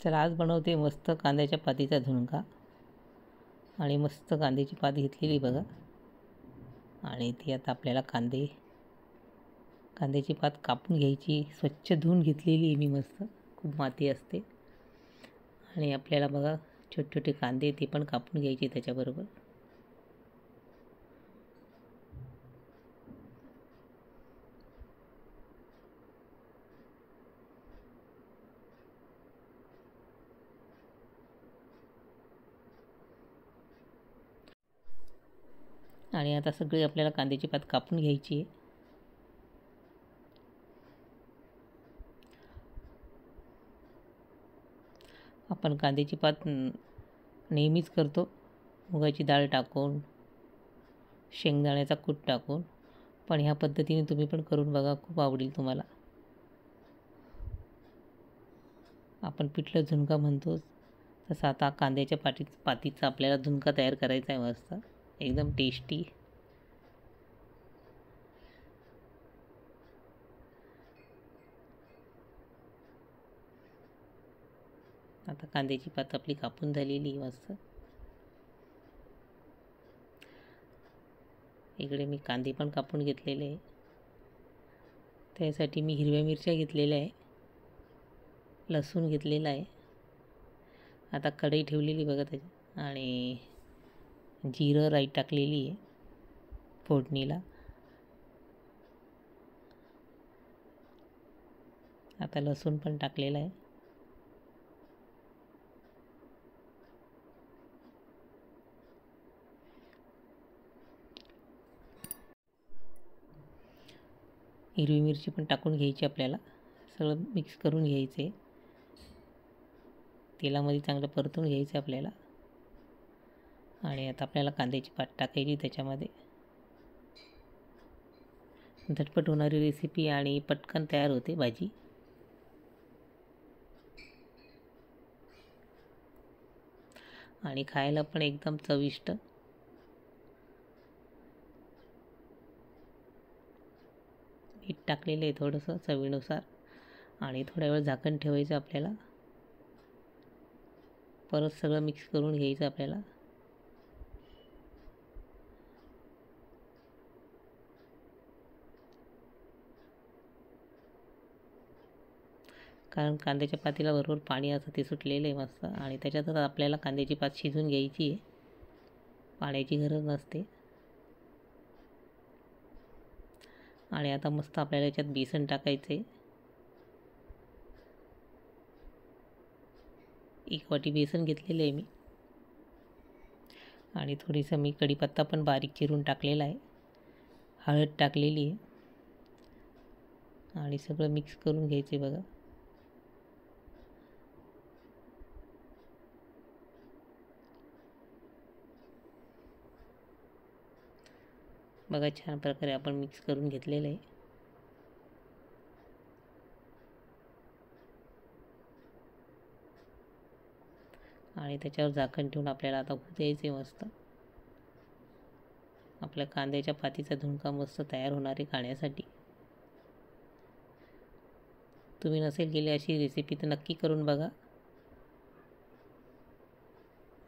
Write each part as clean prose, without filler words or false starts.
चला आज बनवते मस्त कांद्याच्या पातीचा झुणका. आणि मस्त कांद्याची पात घेतलेली बघा. आणि ती आता आपल्याला कांद्याची पात कापून घ्यायची. स्वच्छ धुवून घेतलेली आहे मी मस्त, खूप माती असते. आणि आपल्याला बघा छोटे छोटे कांदे ते पण कापून घ्यायचे त्याच्याबरोबर. आणि आता सगळी आपल्याला कांद्याची पात कापून घ्यायची आहे. आपण कांद्याची पात नेहमीच करतो मुगाची डाळ टाकून, शेंगदाण्याचा कूट टाकून. पण ह्या पद्धतीने तुम्ही पण करून बघा, खूप आवडेल तुम्हाला. आपण पिठलं झुणका म्हणतो तसं आता कांद्याच्या पातीचा आपल्याला झुणका तयार करायचा आहे मस्त, एकदम टेस्टी. आता कांद्याची पात आपली कापून झालेली मस्त. इकडे मी कांदे पण कापून घेतलेले आहे. त्यासाठी मी हिरव्या मिरच्या घेतलेल्या आहे, लसूण घेतलेला आहे. आता कढई ठेवलेली बघा त्याच्यात, आणि जिरं राई टाकलेली आहे फोडणीला. आता लसूण पण टाकलेला आहे. हिरवी मिरची पण टाकून घ्यायची आपल्याला. सगळं मिक्स करून घ्यायचे, तेलामध्ये चांगलं परतून घ्यायचं आपल्याला. आणि आता आपल्याला कांद्याची पात टाकायची त्याच्यामध्ये. झटपट होणारी रेसिपी आणि पटकन तयार होते भाजी. आणि खायला पण एकदम चविष्ट. मीठ टाकलेलं आहे थोडंसं चवीनुसार. आणि थोड्या वेळ झाकण ठेवायचं आपल्याला. परत सगळं मिक्स करून घ्यायचं आपल्याला. कारण कांद्याच्या पातीला बरोबर पाणी असं ते सुटलेलं आहे मस्त. आणि त्याच्यातच आपल्याला कांद्याची पात शिजवून घ्यायची आहे, पाण्याची गरज नसते. आणि आता मस्त आपल्याला याच्यात बेसन टाकायचं आहे. 1 वाटी बेसन घेतलेलं आहे मी. आणि थोडीसं मी कढीपत्ता पण बारीक चिरून टाकलेला आहे. हळद टाकलेली आहे. आणि सगळं मिक्स करून घ्यायचे बघा. बघा छान प्रकारे आपण मिक्स करून घेतलेलं आहे. आणि त्याच्यावर झाकण ठेवून आपल्याला आता होऊ द्यायचे मस्त. आपल्या कांद्याच्या पातीचा झुणका मस्त तयार होणार आहे खाण्यासाठी. तुम्ही नसेल केली अशी रेसिपी तर नक्की करून बघा.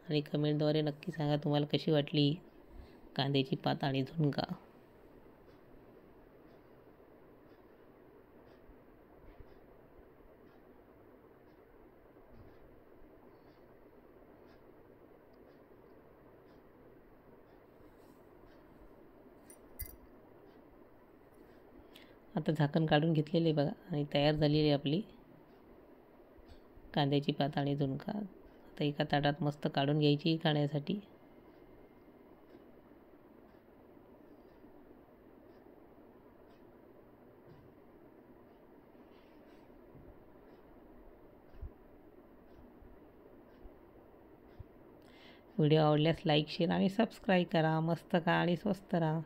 आणि कमेंटद्वारे नक्की सांगा तुम्हाला कशी वाटली कांद्याची पात आणि झुणका. आता झाकण काढून घेतलेले बघा. आणि तयार झालेली आहे आपली कांद्याची पात आणि झुणका. आता एका ताटात मस्त काढून घ्यायची खाण्यासाठी. व्हिडिओ आवडल्यास लाईक, शेअर आणि सबस्क्राईब करा. मस्त खा आणि स्वस्त राहा.